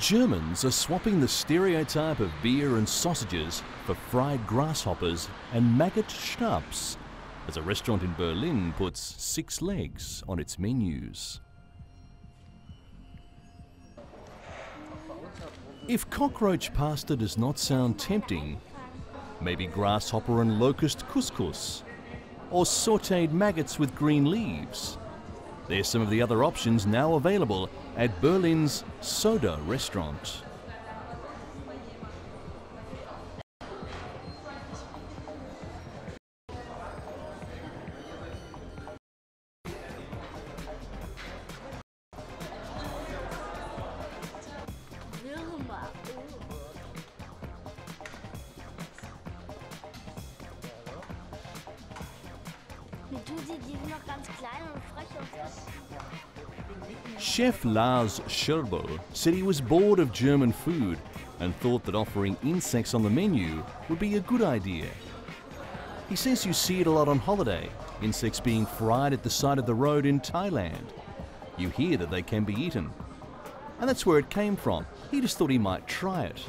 Germans are swapping the stereotype of beer and sausages for fried grasshoppers and maggot schnapps, as a restaurant in Berlin puts 6 legs on its menus. If cockroach pasta does not sound tempting, maybe grasshopper and locust couscous, or sautéed maggots with green leaves. There's some of the other options now available at Berlin's Soda restaurant. Chef Lars Scherbel said he was bored of German food and thought that offering insects on the menu would be a good idea. He says you see it a lot on holiday, insects being fried at the side of the road in Thailand. You hear that they can be eaten. And that's where it came from. He just thought he might try it.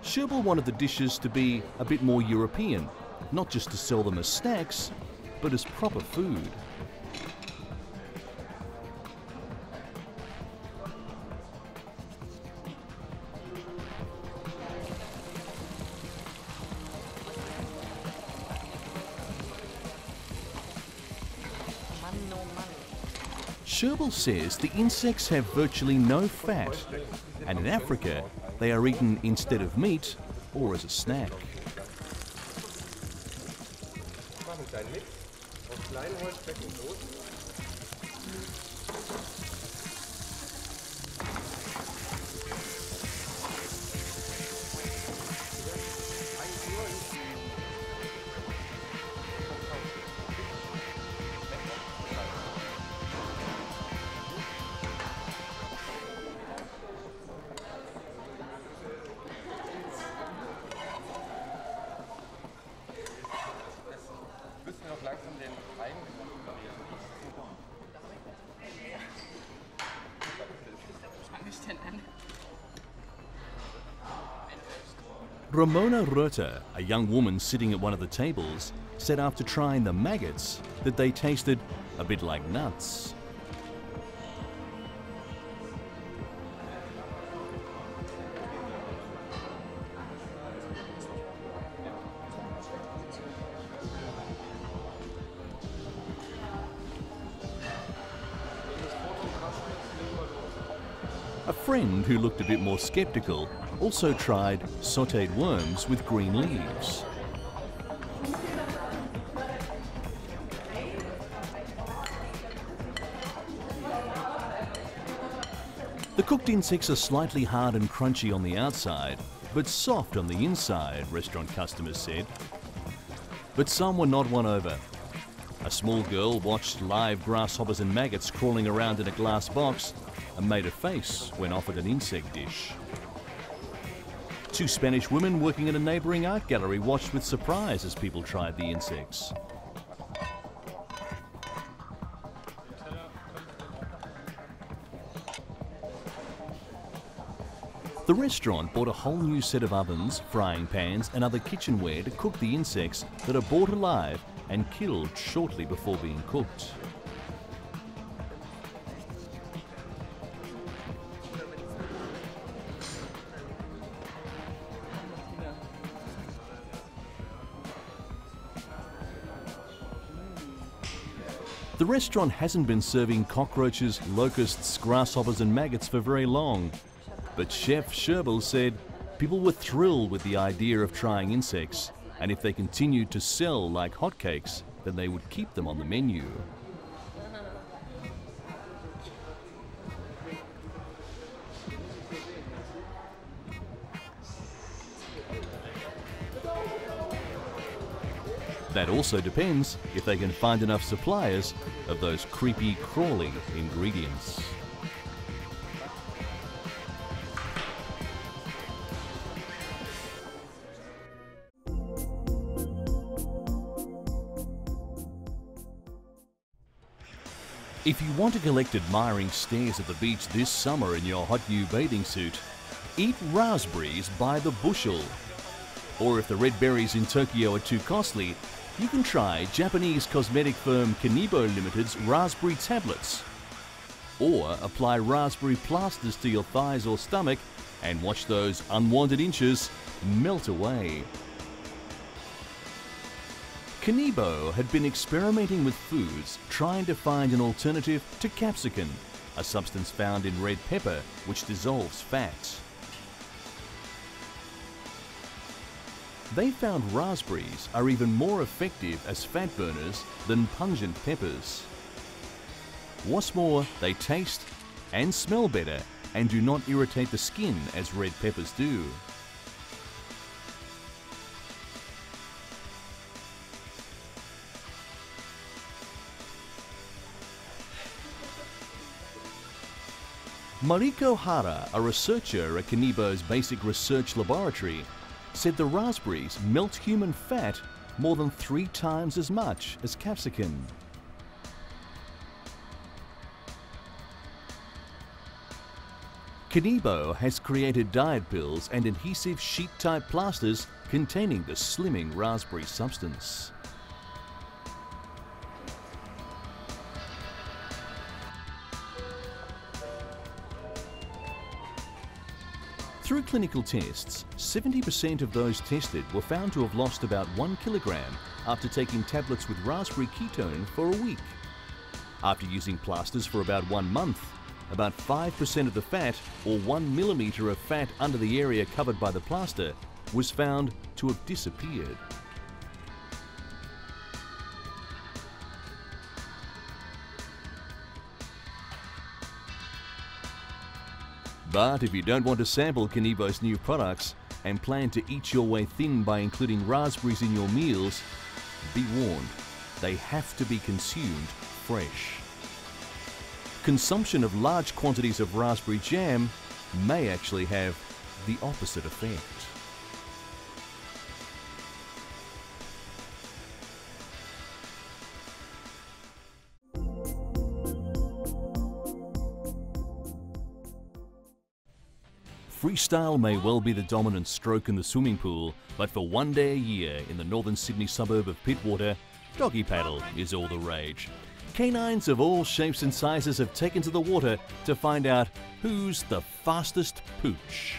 Scherbel wanted the dishes to be a bit more European, not just to sell them as snacks, but as proper food. Scherbel says the insects have virtually no fat, and in Africa they are eaten instead of meat or as a snack. Ramona Rötter, a young woman sitting at one of the tables, said after trying the maggots that they tasted a bit like nuts. A friend who looked a bit more skeptical also tried sautéed worms with green leaves. The cooked insects are slightly hard and crunchy on the outside, but soft on the inside, restaurant customers said. But some were not won over. A small girl watched live grasshoppers and maggots crawling around in a glass box and made a face when offered an insect dish. 2 Spanish women working at a neighbouring art gallery watched with surprise as people tried the insects. The restaurant bought a whole new set of ovens, frying pans and other kitchenware to cook the insects that are bought alive and killed shortly before being cooked. The restaurant hasn't been serving cockroaches, locusts, grasshoppers and maggots for very long, but Chef Scherbel said people were thrilled with the idea of trying insects, and if they continued to sell like hotcakes, then they would keep them on the menu. That also depends if they can find enough suppliers of those creepy, crawly ingredients. If you want to collect admiring stares at the beach this summer in your hot new bathing suit, eat raspberries by the bushel. Or if the red berries in Tokyo are too costly, you can try Japanese cosmetic firm Kanibo Limited's raspberry tablets. Or apply raspberry plasters to your thighs or stomach and watch those unwanted inches melt away. Kanibo had been experimenting with foods trying to find an alternative to capsicum, a substance found in red pepper which dissolves fat. They found raspberries are even more effective as fat burners than pungent peppers. What's more, they taste and smell better and do not irritate the skin as red peppers do. Mariko Hara, a researcher at Kanibo's Basic Research Laboratory, said the raspberries melt human fat more than 3 times as much as capsicum. Kanibo has created diet pills and adhesive sheet-type plasters containing the slimming raspberry substance. Through clinical tests, 70% of those tested were found to have lost about 1 kilogram after taking tablets with raspberry ketone for a week. After using plasters for about 1 month, about 5% of the fat, or 1 millimeter of fat under the area covered by the plaster, was found to have disappeared. But if you don't want to sample Kanibo's new products and plan to eat your way thin by including raspberries in your meals, be warned, they have to be consumed fresh. Consumption of large quantities of raspberry jam may actually have the opposite effect. Freestyle may well be the dominant stroke in the swimming pool, but for one day a year in the northern Sydney suburb of Pittwater, doggy paddle is all the rage. Canines of all shapes and sizes have taken to the water to find out who's the fastest pooch.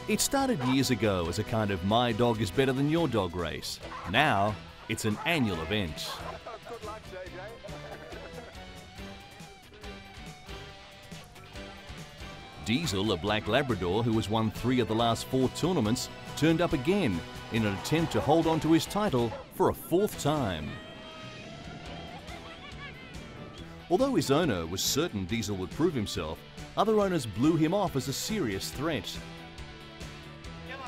It started years ago as a kind of my dog is better than your dog race. Now, it's an annual event. Good luck, JJ. Diesel, a black Labrador who has won 3 of the last 4 tournaments, turned up again in an attempt to hold on to his title for a 4th time. Although his owner was certain Diesel would prove himself, other owners blew him off as a serious threat.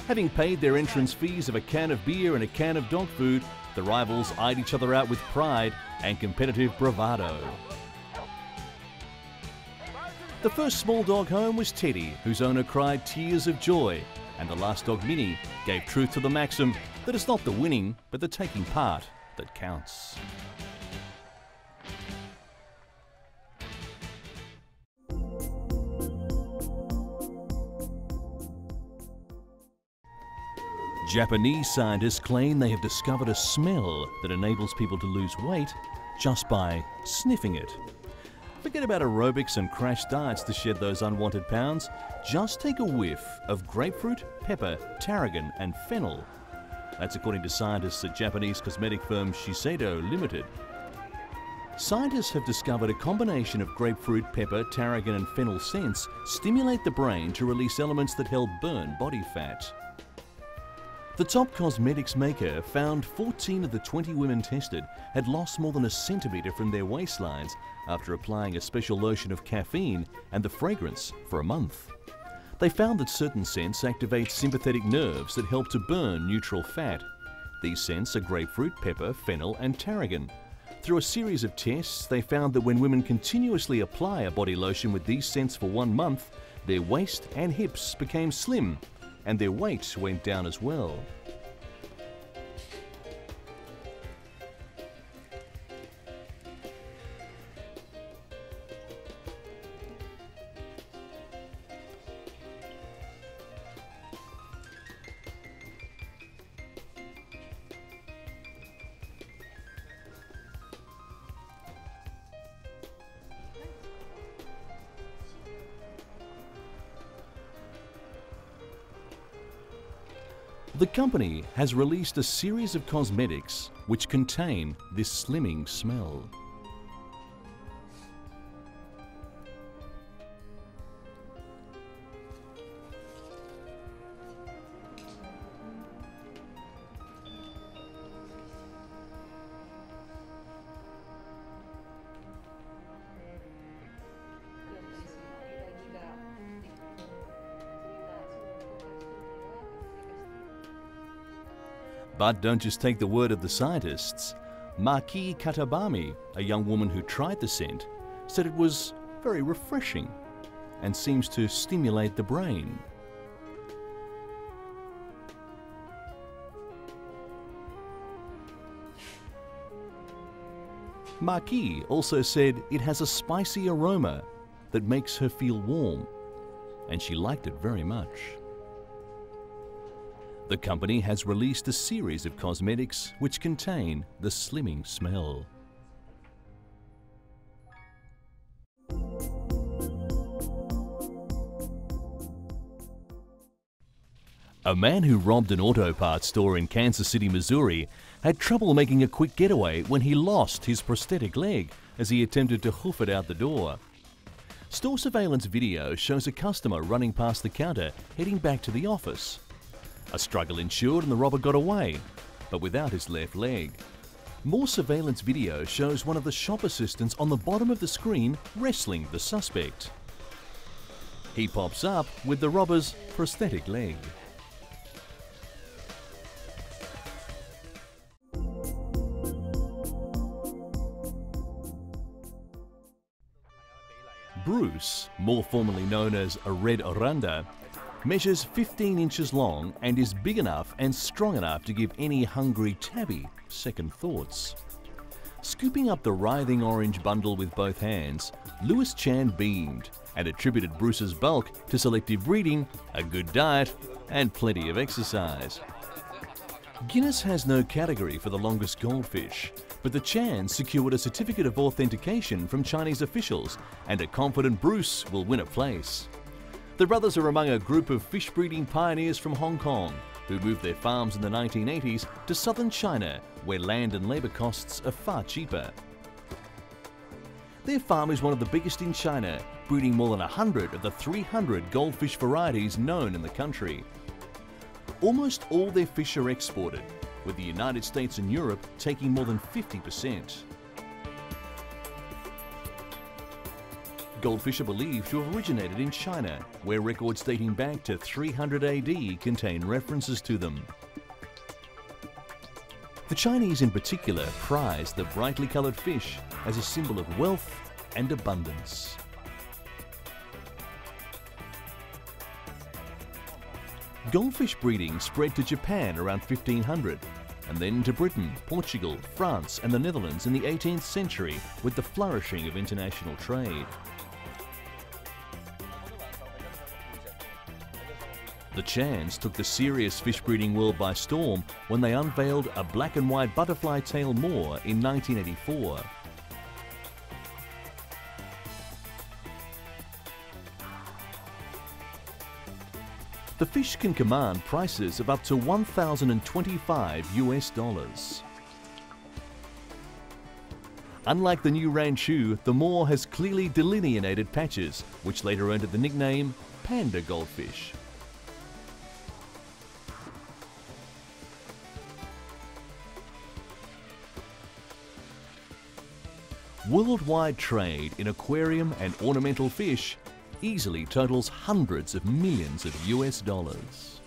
Having paid their entrance fees of a can of beer and a can of dog food, the rivals eyed each other out with pride and competitive bravado. The first small dog home was Teddy, whose owner cried tears of joy, and the last dog, Minnie, gave truth to the maxim that it's not the winning, but the taking part that counts. Japanese scientists claim they have discovered a smell that enables people to lose weight just by sniffing it. Forget about aerobics and crash diets to shed those unwanted pounds. Just take a whiff of grapefruit, pepper, tarragon and fennel. That's according to scientists at Japanese cosmetic firm Shiseido Limited. Scientists have discovered a combination of grapefruit, pepper, tarragon and fennel scents stimulate the brain to release elements that help burn body fat. The top cosmetics maker found 14 of the 20 women tested had lost more than a centimetre from their waistlines after applying a special lotion of caffeine and the fragrance for a month. They found that certain scents activate sympathetic nerves that help to burn neutral fat. These scents are grapefruit, pepper, fennel and tarragon. Through a series of tests, they found that when women continuously apply a body lotion with these scents for 1 month, their waist and hips became slim and their weight went down as well. The company has released a series of cosmetics which contain this slimming smell. But don't just take the word of the scientists. Maki Katabami, a young woman who tried the scent, said it was very refreshing and seems to stimulate the brain. Maki also said it has a spicy aroma that makes her feel warm, and she liked it very much. The company has released a series of cosmetics which contain the slimming smell. A man who robbed an auto parts store in Kansas City, Missouri, had trouble making a quick getaway when he lost his prosthetic leg as he attempted to hoof it out the door. Store surveillance video shows a customer running past the counter heading back to the office. A struggle ensued and the robber got away, but without his left leg. More surveillance video shows one of the shop assistants on the bottom of the screen wrestling the suspect. He pops up with the robber's prosthetic leg. Bruce, more formally known as a red oranda, measures 15 inches long and is big enough and strong enough to give any hungry tabby second thoughts. Scooping up the writhing orange bundle with both hands, Lewis Chan beamed and attributed Bruce's bulk to selective breeding, a good diet, and plenty of exercise. Guinness has no category for the longest goldfish, but the Chans secured a certificate of authentication from Chinese officials, and a confident Bruce will win a place. The brothers are among a group of fish breeding pioneers from Hong Kong who moved their farms in the 1980s to southern China, where land and labour costs are far cheaper. Their farm is one of the biggest in China, breeding more than 100 of the 300 goldfish varieties known in the country. Almost all their fish are exported, with the United States and Europe taking more than 50%. Goldfish are believed to have originated in China, where records dating back to 300 AD contain references to them. The Chinese in particular prize the brightly coloured fish as a symbol of wealth and abundance. Goldfish breeding spread to Japan around 1500, and then to Britain, Portugal, France and the Netherlands in the 18th century with the flourishing of international trade. The Chans took the serious fish breeding world by storm when they unveiled a black and white butterfly tail moor in 1984. The fish can command prices of up to $1,025 US. Unlike the new Ranchu, the moor has clearly delineated patches, which later earned it the nickname panda goldfish. Worldwide trade in aquarium and ornamental fish easily totals hundreds of millions of US dollars.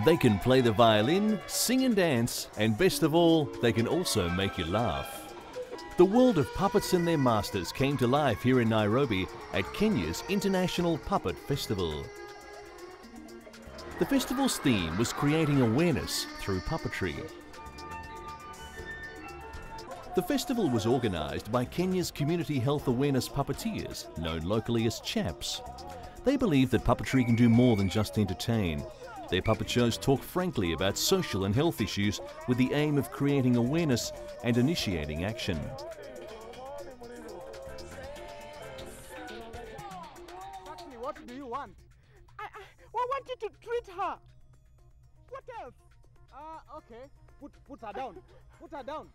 They can play the violin, sing and dance, and best of all, they can also make you laugh. The world of puppets and their masters came to life here in Nairobi at Kenya's International Puppet Festival. The festival's theme was creating awareness through puppetry. The festival was organised by Kenya's Community Health Awareness Puppeteers, known locally as CHAPs. They believe that puppetry can do more than just entertain. Their puppet shows talk frankly about social and health issues with the aim of creating awareness and initiating action. What do you want? I want you to treat her. What else? Okay. Put her down. Put her down.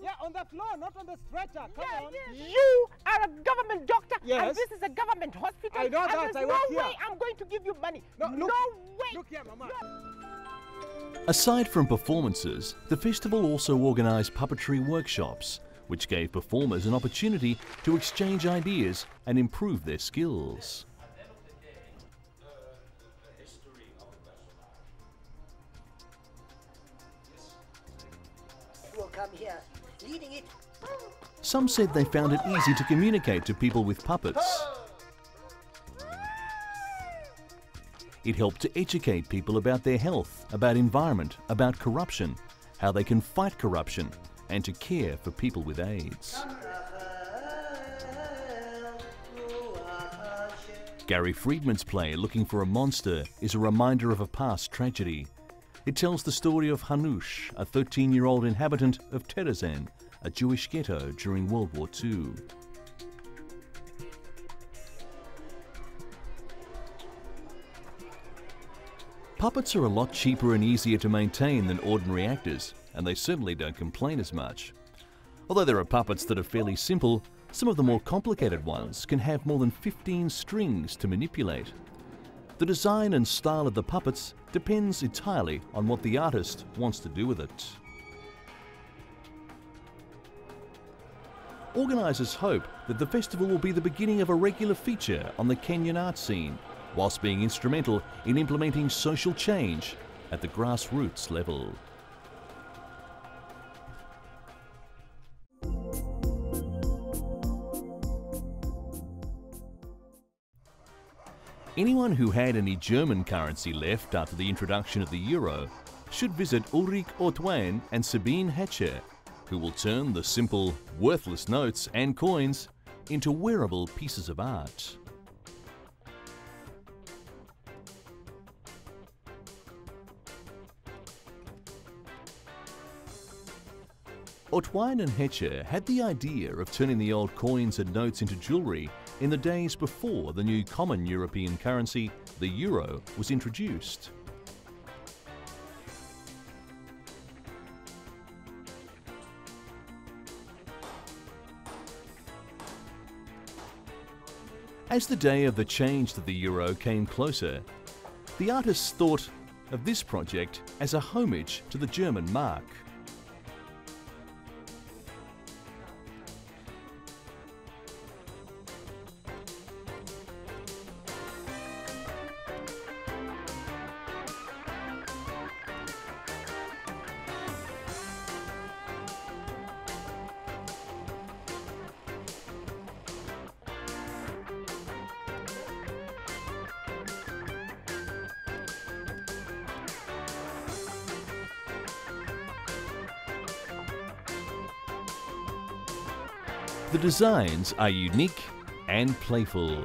Yeah, on the floor, not on the stretcher. Come on. Yes. You are a government doctor, yes, and this is a government hospital. I know that. There's no way I'm going to give you money. No way. Look here, Mama. Aside from performances, the festival also organised puppetry workshops, which gave performers an opportunity to exchange ideas and improve their skills. Will come here, leading it. Some said they found it easy to communicate to people with puppets. It helped to educate people about their health, about environment, about corruption, how they can fight corruption, and to care for people with AIDS. Gary Friedman's play, Looking for a Monster, is a reminder of a past tragedy. It tells the story of Hanush, a 13-year-old inhabitant of Terezin, a Jewish ghetto during World War II. Puppets are a lot cheaper and easier to maintain than ordinary actors, and they certainly don't complain as much. Although there are puppets that are fairly simple, some of the more complicated ones can have more than 15 strings to manipulate. The design and style of the puppets depends entirely on what the artist wants to do with it. Organisers hope that the festival will be the beginning of a regular feature on the Kenyan art scene, whilst being instrumental in implementing social change at the grassroots level. Anyone who had any German currency left after the introduction of the euro should visit Ulrich Ortwein and Sabine Hatcher, who will turn the simple, worthless notes and coins into wearable pieces of art. Ortwein and Hatcher had the idea of turning the old coins and notes into jewellery in the days before the new common European currency, the euro, was introduced. As the day of the change to the euro came closer, the artists thought of this project as a homage to the German mark. The designs are unique and playful.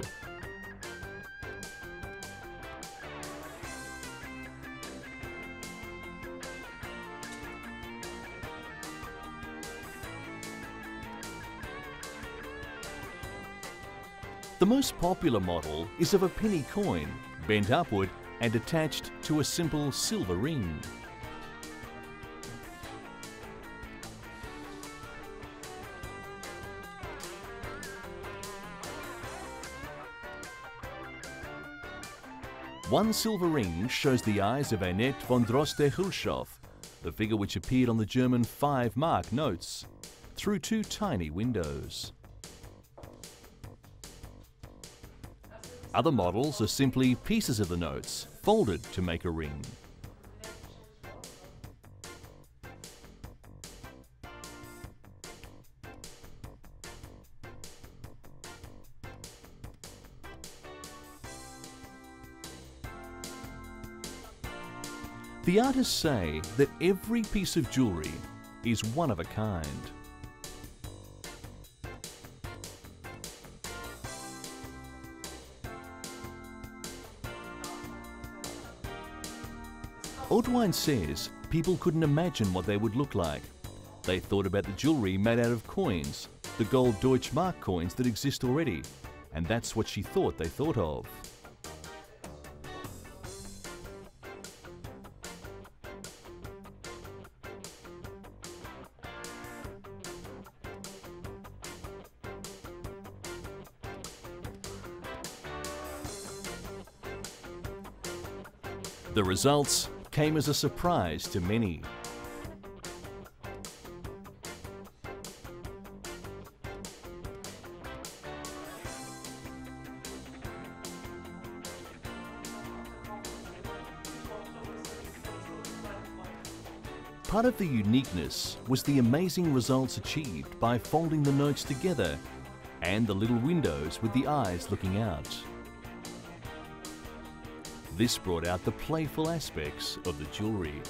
The most popular model is of a penny coin, bent upward and attached to a simple silver ring. One silver ring shows the eyes of Annette von Droste-Hulshoff, the figure which appeared on the German 5-mark notes, through two tiny windows. Other models are simply pieces of the notes, folded to make a ring. The artists say that every piece of jewellery is one of a kind. Audwine says people couldn't imagine what they would look like. They thought about the jewellery made out of coins, the gold Deutschmark coins that exist already, and that's what she thought they thought of. The results came as a surprise to many. Part of the uniqueness was the amazing results achieved by folding the notes together and the little windows with the eyes looking out. This brought out the playful aspects of the jewellery.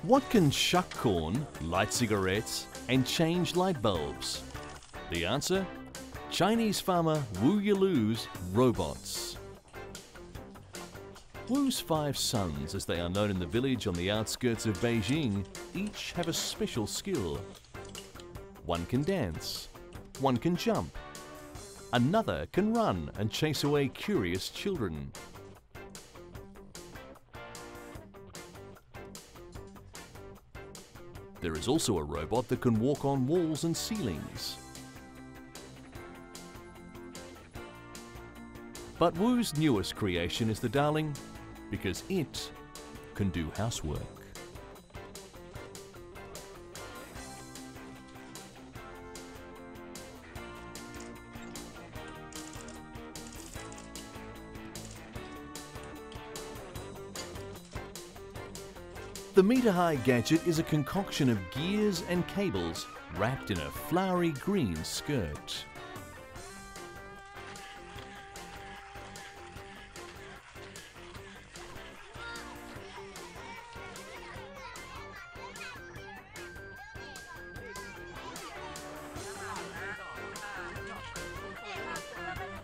What can shuck corn, light cigarettes, and change light bulbs? The answer? Chinese farmer Wu Yilu's robots. Wu's 5 sons, as they are known in the village on the outskirts of Beijing, each have a special skill. One can dance, one can jump, another can run and chase away curious children. There is also a robot that can walk on walls and ceilings. But Wu's newest creation is the darling because it can do housework. The meter-high gadget is a concoction of gears and cables wrapped in a flowery green skirt.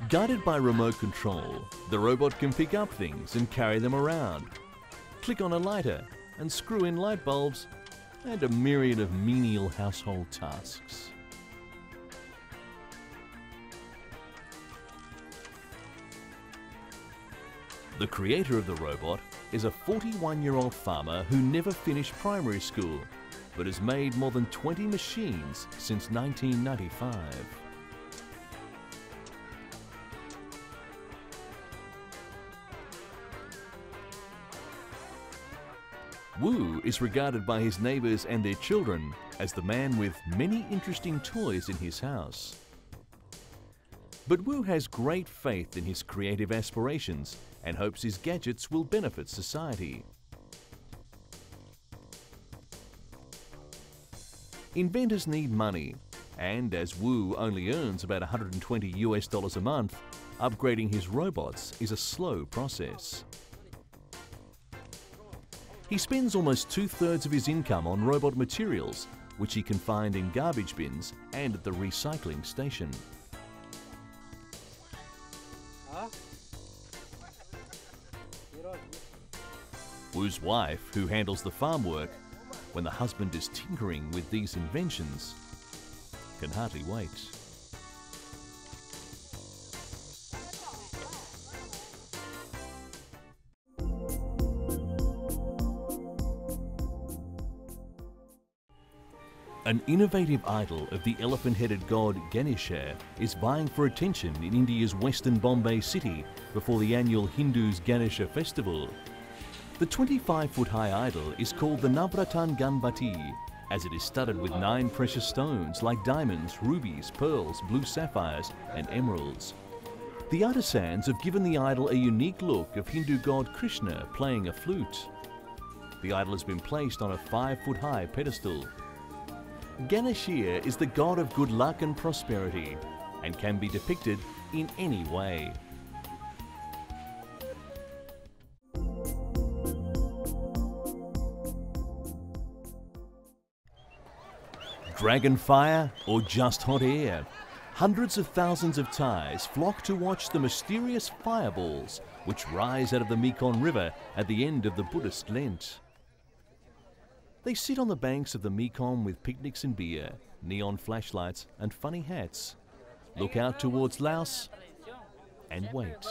Guided by remote control, the robot can pick up things and carry them around, click on a lighter and screw in light bulbs, and a myriad of menial household tasks. The creator of the robot is a 41-year-old farmer who never finished primary school, but has made more than 20 machines since 1995. Wu is regarded by his neighbours and their children as the man with many interesting toys in his house. But Wu has great faith in his creative aspirations and hopes his gadgets will benefit society. Inventors need money, and as Wu only earns about $120 a month, upgrading his robots is a slow process. He spends almost 2/3 of his income on robot materials, which he can find in garbage bins and at the recycling station. Wu's wife, who handles the farm work, when the husband is tinkering with these inventions, can hardly wait. An innovative idol of the elephant-headed god Ganesha is vying for attention in India's western Bombay city before the annual Hindus Ganesha festival. The 25-foot-high idol is called the Navratan Ganpati, as it is studded with 9 precious stones like diamonds, rubies, pearls, blue sapphires and emeralds. The artisans have given the idol a unique look of Hindu god Krishna playing a flute. The idol has been placed on a 5-foot-high pedestal. Ganesha is the god of good luck and prosperity and can be depicted in any way. Dragon fire or just hot air? Hundreds of thousands of Thais flock to watch the mysterious fireballs which rise out of the Mekong River at the end of the Buddhist Lent. They sit on the banks of the Mekong with picnics and beer, neon flashlights and funny hats, look out towards Laos and wait.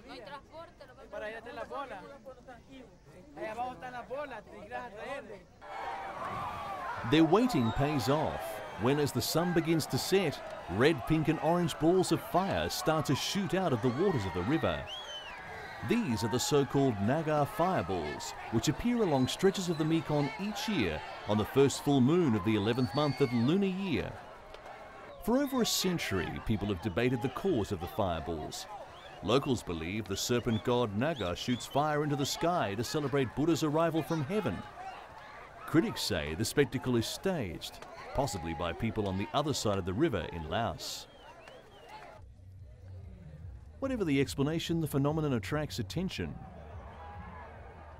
No hay transporte, no para allá están las bolas. Allá abajo están las bolas, te irás a traer. Their waiting pays off when, as the sun begins to set, red, pink and orange balls of fire start to shoot out of the waters of the river. These are the so-called Naga fireballs, which appear along stretches of the Mekong each year on the first full moon of the 11th month of the lunar year. For over a century, people have debated the cause of the fireballs. Locals believe the serpent god Naga shoots fire into the sky to celebrate Buddha's arrival from heaven. Critics say the spectacle is staged, possibly by people on the other side of the river in Laos. Whatever the explanation, the phenomenon attracts attention.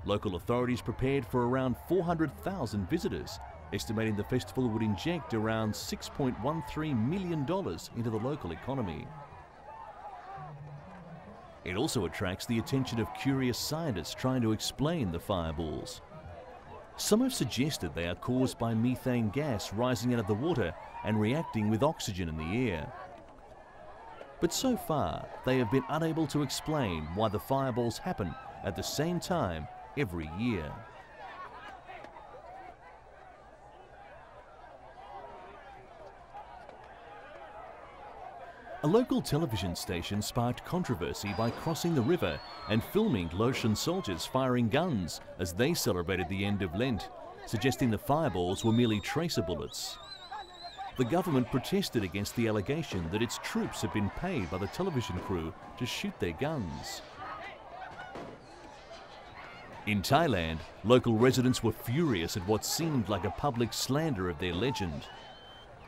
Local authorities prepared for around 400,000 visitors, estimating the festival would inject around $6.13 million into the local economy. It also attracts the attention of curious scientists trying to explain the fireballs. Some have suggested they are caused by methane gas rising out of the water and reacting with oxygen in the air. But so far, they have been unable to explain why the fireballs happen at the same time every year. A local television station sparked controversy by crossing the river and filming Laotian soldiers firing guns as they celebrated the end of Lent, suggesting the fireballs were merely tracer bullets. The government protested against the allegation that its troops had been paid by the television crew to shoot their guns. In Thailand, local residents were furious at what seemed like a public slander of their legend.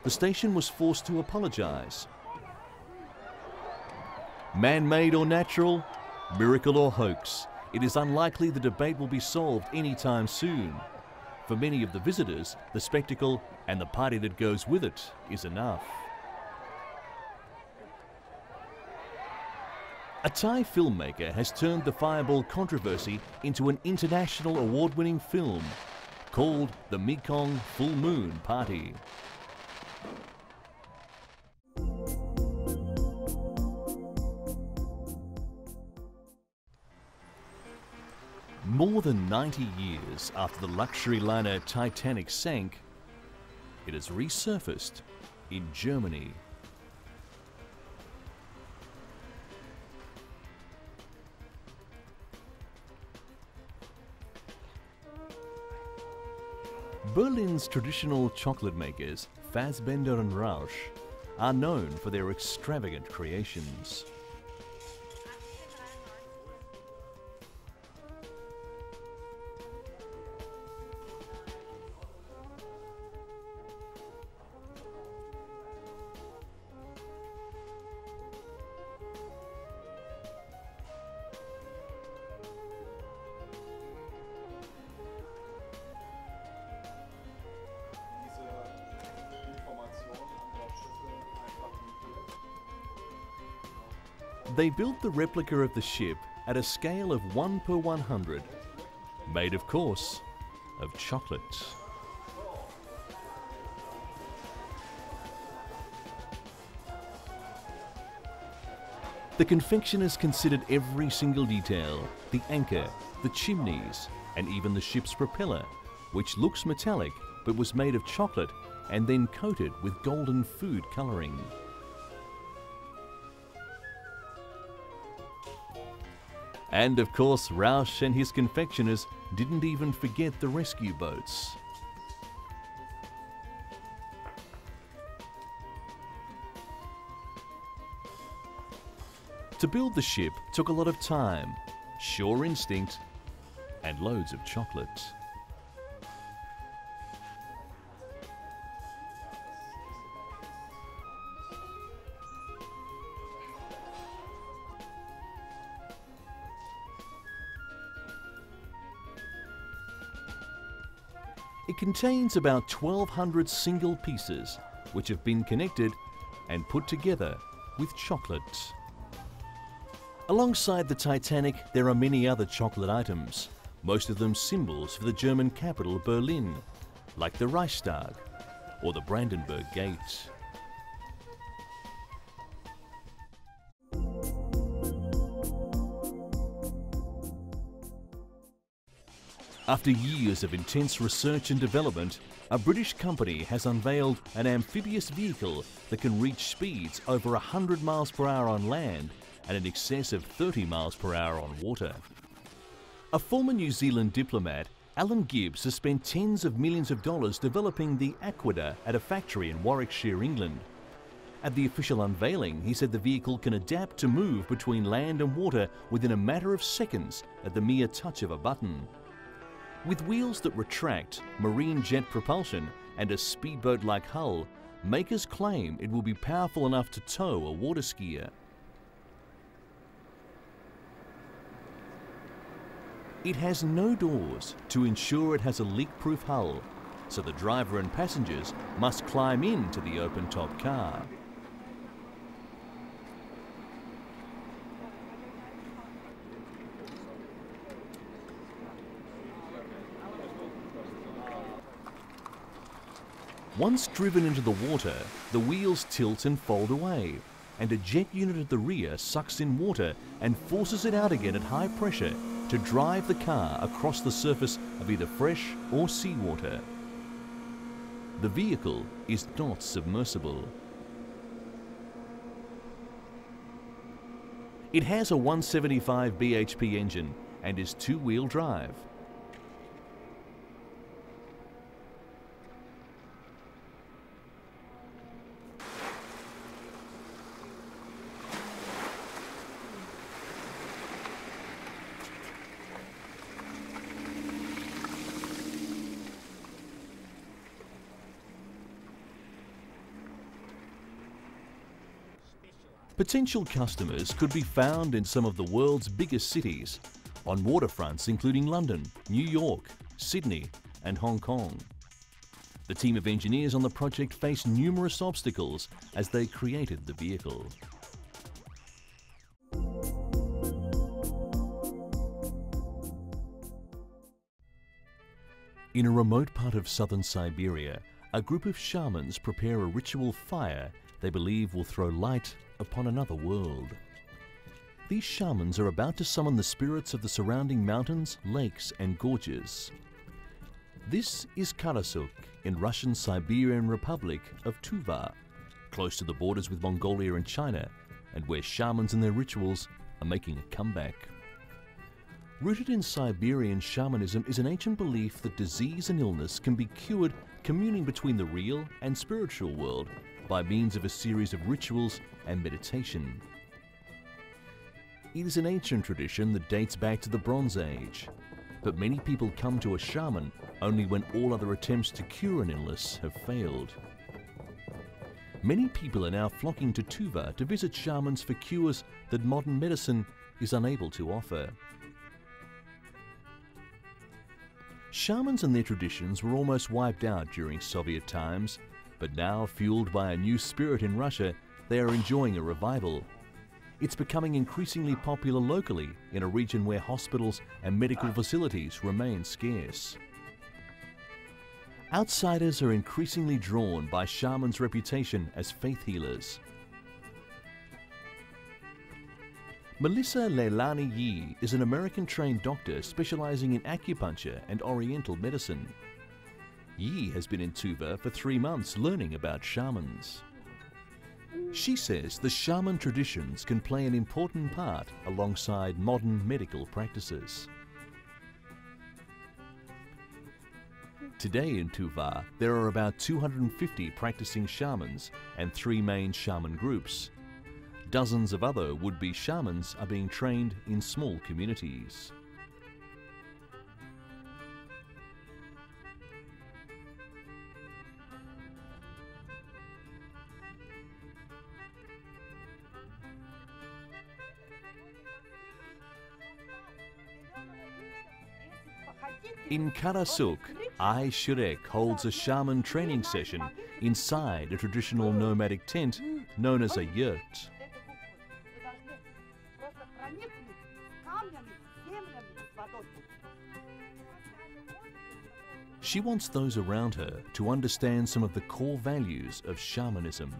The station was forced to apologise. Man-made or natural, miracle or hoax, it is unlikely the debate will be solved anytime soon. For many of the visitors, the spectacle and the party that goes with it is enough. A Thai filmmaker has turned the fireball controversy into an international award-winning film called The Mekong Full Moon Party. More than 90 years after the luxury liner Titanic sank, it has resurfaced in Germany. Berlin's traditional chocolate makers, Fassbender and Rausch, are known for their extravagant creations. They built the replica of the ship at a scale of 1 per 100, made of course of chocolate. The confectioners considered every single detail, the anchor, the chimneys, and even the ship's propeller, which looks metallic but was made of chocolate and then coated with golden food colouring. And of course, Rausch and his confectioners didn't even forget the rescue boats. To build the ship took a lot of time, sure instinct, and loads of chocolate. It contains about 1,200 single pieces which have been connected and put together with chocolate. Alongside the Titanic, there are many other chocolate items, most of them symbols for the German capital Berlin, like the Reichstag or the Brandenburg Gate. After years of intense research and development, a British company has unveiled an amphibious vehicle that can reach speeds over 100 miles per hour on land and in excess of 30 miles per hour on water. A former New Zealand diplomat, Alan Gibbs, has spent tens of millions of dollars developing the Aquila at a factory in Warwickshire, England. At the official unveiling, he said the vehicle can adapt to move between land and water within a matter of seconds at the mere touch of a button. With wheels that retract, marine jet propulsion and a speedboat-like hull, makers claim it will be powerful enough to tow a water skier. It has no doors to ensure it has a leak-proof hull, so the driver and passengers must climb into the open-top car. Once driven into the water, the wheels tilt and fold away, and a jet unit at the rear sucks in water and forces it out again at high pressure to drive the car across the surface of either fresh or seawater. The vehicle is not submersible. It has a 175 bhp engine and is two-wheel drive. Potential customers could be found in some of the world's biggest cities, on waterfronts including London, New York, Sydney and Hong Kong. The team of engineers on the project faced numerous obstacles as they created the vehicle. In a remote part of southern Siberia, a group of shamans prepare a ritual fire they believe will throw light upon another world. These shamans are about to summon the spirits of the surrounding mountains, lakes and gorges. This is Karasuk in Russian Siberian Republic of Tuva, close to the borders with Mongolia and China, and where shamans and their rituals are making a comeback. Rooted in Siberian shamanism is an ancient belief that disease and illness can be cured communing between the real and spiritual world by means of a series of rituals and meditation. It is an ancient tradition that dates back to the Bronze Age, but many people come to a shaman only when all other attempts to cure an illness have failed. Many people are now flocking to Tuva to visit shamans for cures that modern medicine is unable to offer. Shamans and their traditions were almost wiped out during Soviet times, but now, fueled by a new spirit in Russia, they are enjoying a revival. It's becoming increasingly popular locally in a region where hospitals and medical facilities remain scarce. Outsiders are increasingly drawn by shamans' reputation as faith healers. Melissa Leilani Yi is an American-trained doctor specializing in acupuncture and oriental medicine. Yi has been in Tuva for 3 months learning about shamans. She says the shaman traditions can play an important part alongside modern medical practices. Today in Tuva, there are about 250 practicing shamans and 3 main shaman groups. Dozens of other would-be shamans are being trained in small communities. In Karasuk, Ai Shirek holds a shaman training session inside a traditional nomadic tent known as a yurt. She wants those around her to understand some of the core values of shamanism.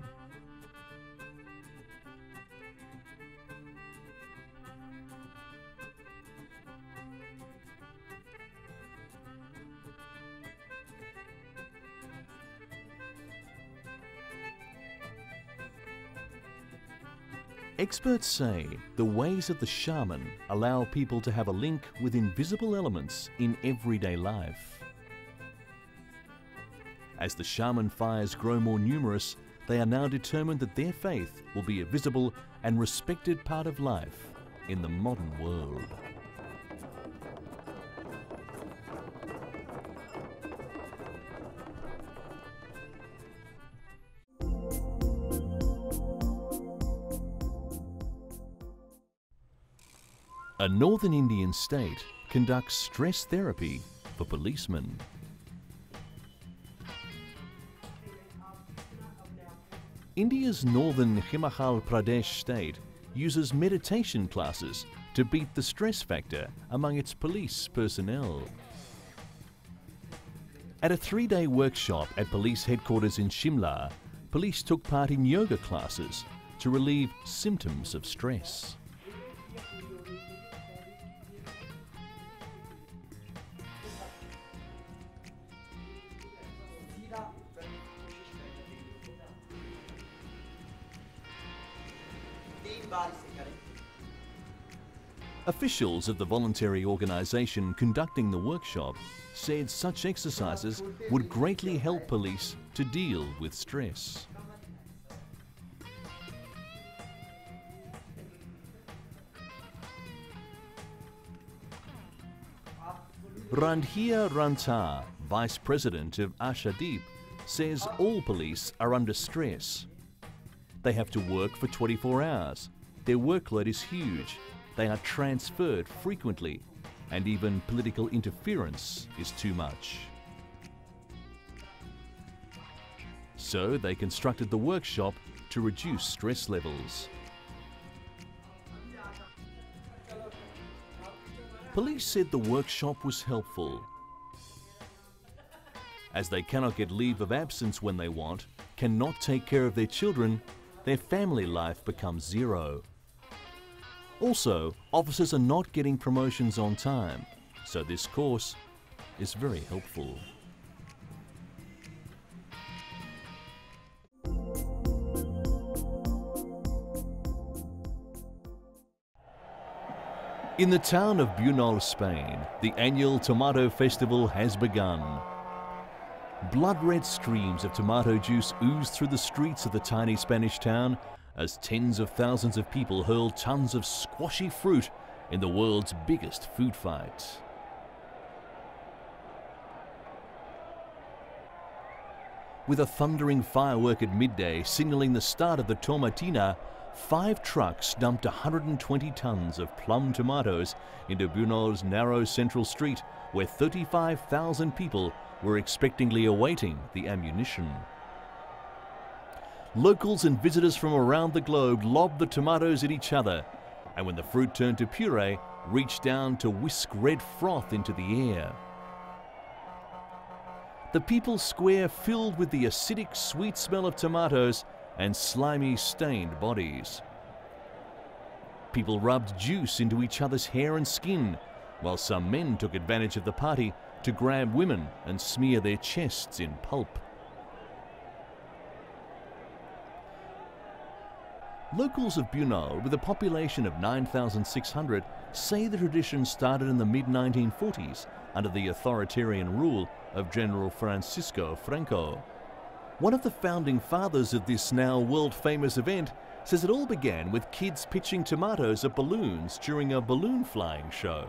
Experts say the ways of the shaman allow people to have a link with invisible elements in everyday life. As the shaman fires grow more numerous, they are now determined that their faith will be a visible and respected part of life in the modern world. A northern Indian state conducts stress therapy for policemen. India's northern Himachal Pradesh state uses meditation classes to beat the stress factor among its police personnel. At a 3-day workshop at police headquarters in Shimla, police took part in yoga classes to relieve symptoms of stress. Officials of the voluntary organisation conducting the workshop said such exercises would greatly help police to deal with stress. Randhia Ranta, Vice President of Ashadeep, says all police are under stress. They have to work for 24 hours. Their workload is huge. They are transferred frequently, and even political interference is too much. So they constructed the workshop to reduce stress levels. Police said the workshop was helpful. As they cannot get leave of absence when they want, cannot take care of their children, their family life becomes zero. Also, officers are not getting promotions on time, so this course is very helpful. In the town of Bunol, Spain, the annual Tomato Festival has begun. Blood-red streams of tomato juice ooze through the streets of the tiny Spanish town as tens of thousands of people hurl tons of squashy fruit in the world's biggest food fight. With a thundering firework at midday signalling the start of the Tomatina, 5 trucks dumped 120 tons of plum tomatoes into Bunol's narrow central street, where 35,000 people were expectantly awaiting the ammunition. Locals and visitors from around the globe lobbed the tomatoes at each other, and when the fruit turned to puree, reached down to whisk red froth into the air. The People's Square filled with the acidic sweet smell of tomatoes and slimy stained bodies. People rubbed juice into each other's hair and skin, while some men took advantage of the party to grab women and smear their chests in pulp. Locals of Bunol, with a population of 9,600, say the tradition started in the mid-1940s under the authoritarian rule of General Francisco Franco. One of the founding fathers of this now world-famous event says it all began with kids pitching tomatoes at balloons during a balloon flying show.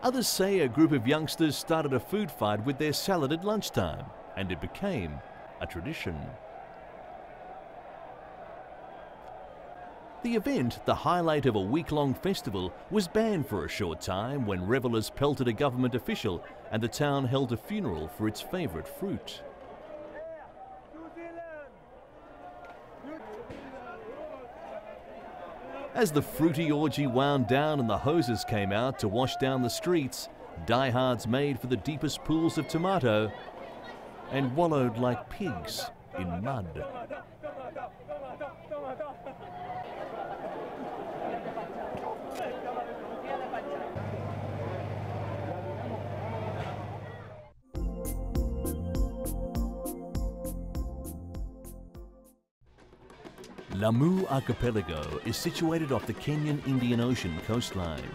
Others say a group of youngsters started a food fight with their salad at lunchtime, and it became a tradition. The event, the highlight of a week-long festival, was banned for a short time when revelers pelted a government official and the town held a funeral for its favourite fruit. As the fruity orgy wound down and the hoses came out to wash down the streets, diehards made for the deepest pools of tomato and wallowed like pigs in mud. Lamu Archipelago is situated off the Kenyan Indian Ocean coastline.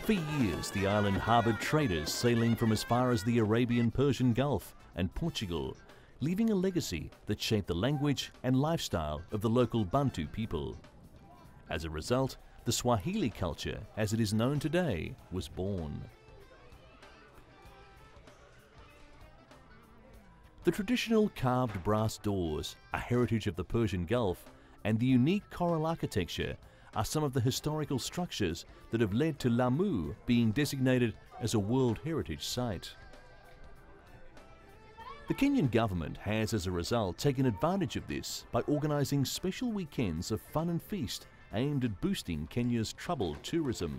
For years, the island harboured traders sailing from as far as the Arabian-Persian Gulf and Portugal, leaving a legacy that shaped the language and lifestyle of the local Bantu people. As a result, the Swahili culture, as it is known today, was born. The traditional carved brass doors, a heritage of the Persian Gulf, and the unique coral architecture are some of the historical structures that have led to Lamu being designated as a World Heritage Site. The Kenyan government has, as a result, taken advantage of this by organising special weekends of fun and feast aimed at boosting Kenya's troubled tourism.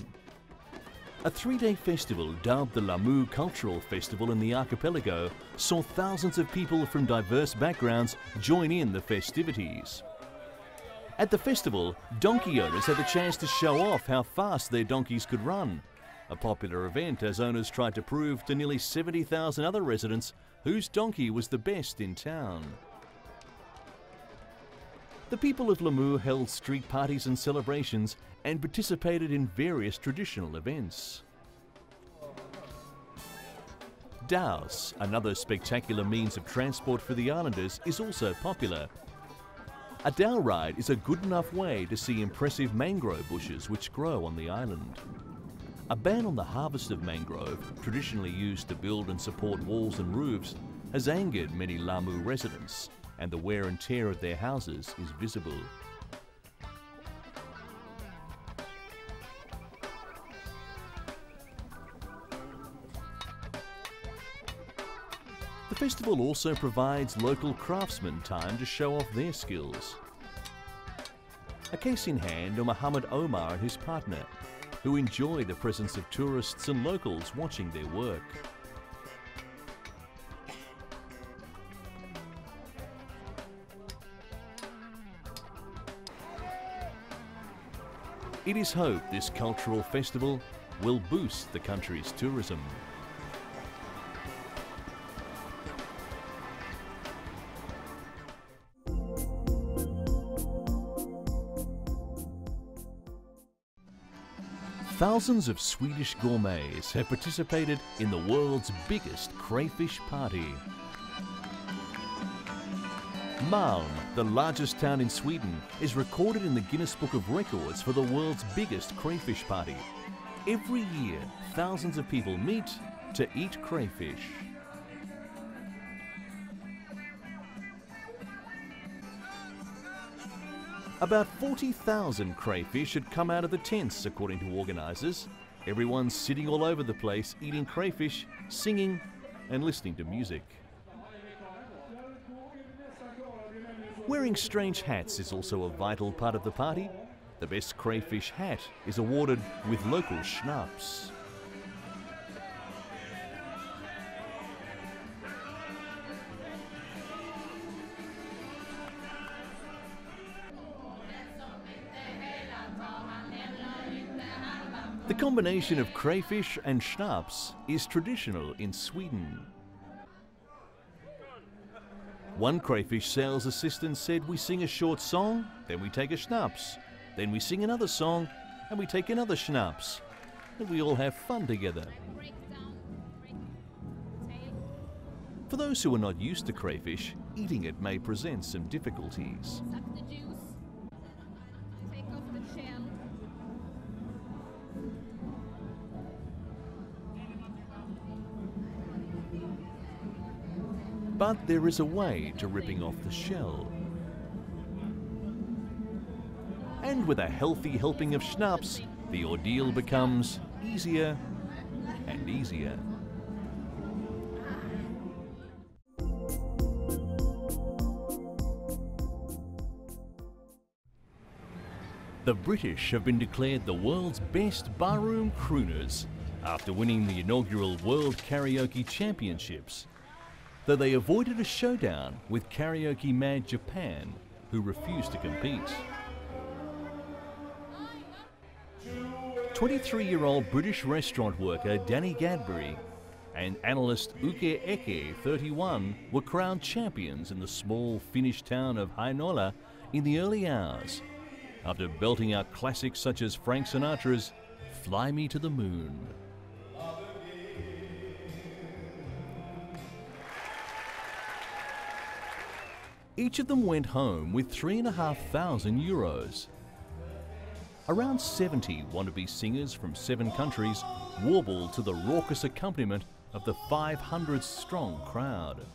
A three-day festival dubbed the Lamu Cultural Festival in the archipelago saw thousands of people from diverse backgrounds join in the festivities. At the festival, donkey owners had the chance to show off how fast their donkeys could run, a popular event as owners tried to prove to nearly 70,000 other residents whose donkey was the best in town. The people of Lamu held street parties and celebrations and participated in various traditional events. Dhows, another spectacular means of transport for the islanders, is also popular. A dhow ride is a good enough way to see impressive mangrove bushes which grow on the island. A ban on the harvest of mangrove, traditionally used to build and support walls and roofs, has angered many Lamu residents, and the wear and tear of their houses is visible. The festival also provides local craftsmen time to show off their skills. A case in hand are Muhammad Omar and his partner, who enjoy the presence of tourists and locals watching their work. It is hoped this cultural festival will boost the country's tourism. Thousands of Swedish gourmets have participated in the world's biggest crayfish party. Malm, the largest town in Sweden, is recorded in the Guinness Book of Records for the world's biggest crayfish party. Every year, thousands of people meet to eat crayfish. About 40,000 crayfish had come out of the tents, according to organisers. Everyone's sitting all over the place, eating crayfish, singing and listening to music. Wearing strange hats is also a vital part of the party. The best crayfish hat is awarded with local schnapps. The combination of crayfish and schnapps is traditional in Sweden. One crayfish sales assistant said, "We sing a short song, then we take a schnapps. Then we sing another song, and we take another schnapps. And we all have fun together." For those who are not used to crayfish, eating it may present some difficulties. Suck the juice. Take off the shell. But there is a way to ripping off the shell. And with a healthy helping of schnapps, the ordeal becomes easier and easier. The British have been declared the world's best barroom crooners after winning the inaugural World Karaoke Championships, though they avoided a showdown with karaoke mad Japan, who refused to compete. 23-year-old British restaurant worker Danny Gadbury and analyst Uke Eke, 31, were crowned champions in the small Finnish town of Heinola in the early hours, after belting out classics such as Frank Sinatra's Fly Me to the Moon. Each of them went home with €3,500. Around 70 wannabe singers from 7 countries warbled to the raucous accompaniment of the 500-strong crowd.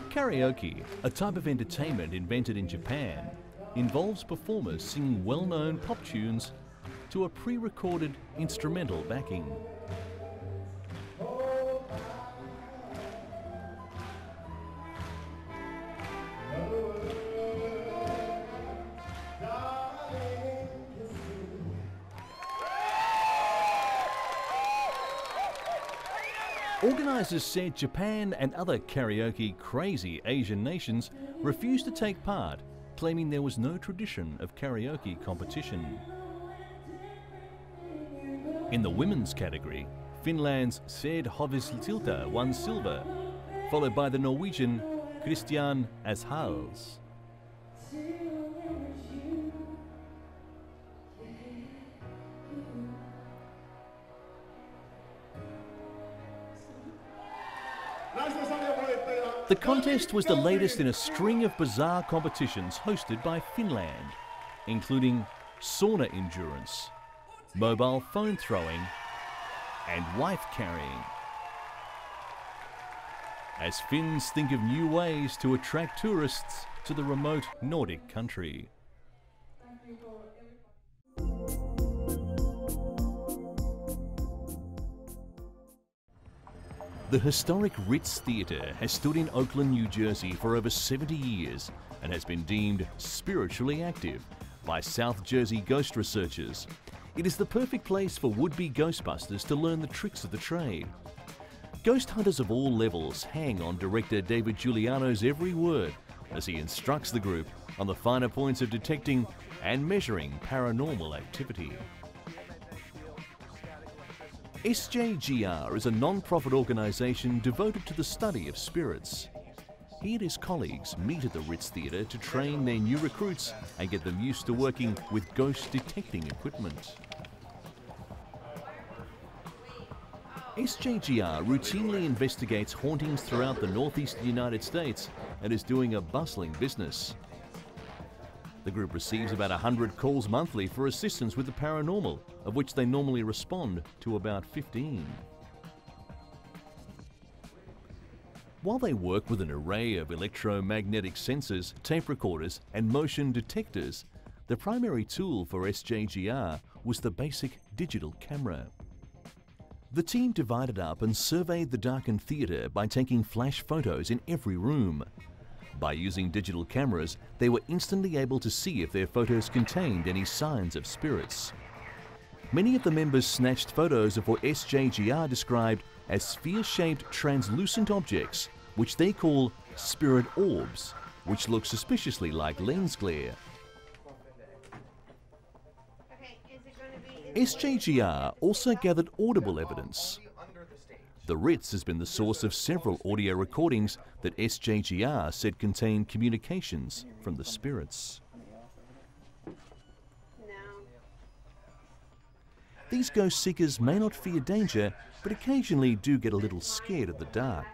Karaoke, a type of entertainment invented in Japan, involves performers singing well-known pop tunes to a pre-recorded instrumental backing. Organisers said Japan and other karaoke-crazy Asian nations refused to take part, claiming there was no tradition of karaoke competition. In the women's category, Finland's Sed Hovistilta won silver, followed by the Norwegian Christian Ashals. The contest was the latest in a string of bizarre competitions hosted by Finland, including sauna endurance, mobile phone throwing, and wife carrying. As Finns think of new ways to attract tourists to the remote Nordic country. The historic Ritz Theatre has stood in Oakland, New Jersey for over 70 years and has been deemed spiritually active by South Jersey ghost researchers. It is the perfect place for would-be ghostbusters to learn the tricks of the trade. Ghost hunters of all levels hang on director David Giuliano's every word as he instructs the group on the finer points of detecting and measuring paranormal activity. SJGR is a non-profit organisation devoted to the study of spirits. He and his colleagues meet at the Ritz Theatre to train their new recruits and get them used to working with ghost detecting equipment. SJGR routinely investigates hauntings throughout the northeastern United States and is doing a bustling business. The group receives about 100 calls monthly for assistance with the paranormal, of which they normally respond to about 15. While they work with an array of electromagnetic sensors, tape recorders, and motion detectors, the primary tool for SJGR was the basic digital camera. The team divided up and surveyed the darkened theatre by taking flash photos in every room. By using digital cameras, they were instantly able to see if their photos contained any signs of spirits. Many of the members snatched photos of what SJGR described as sphere-shaped translucent objects, which they call spirit orbs, which look suspiciously like lens glare. SJGR also gathered audible evidence. The Ritz has been the source of several audio recordings that SJGR said contain communications from the spirits. These ghost seekers may not fear danger, but occasionally do get a little scared of the dark.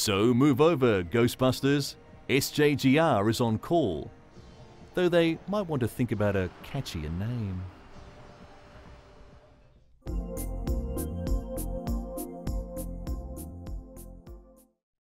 So move over, Ghostbusters. SJGR is on call, though they might want to think about a catchier name.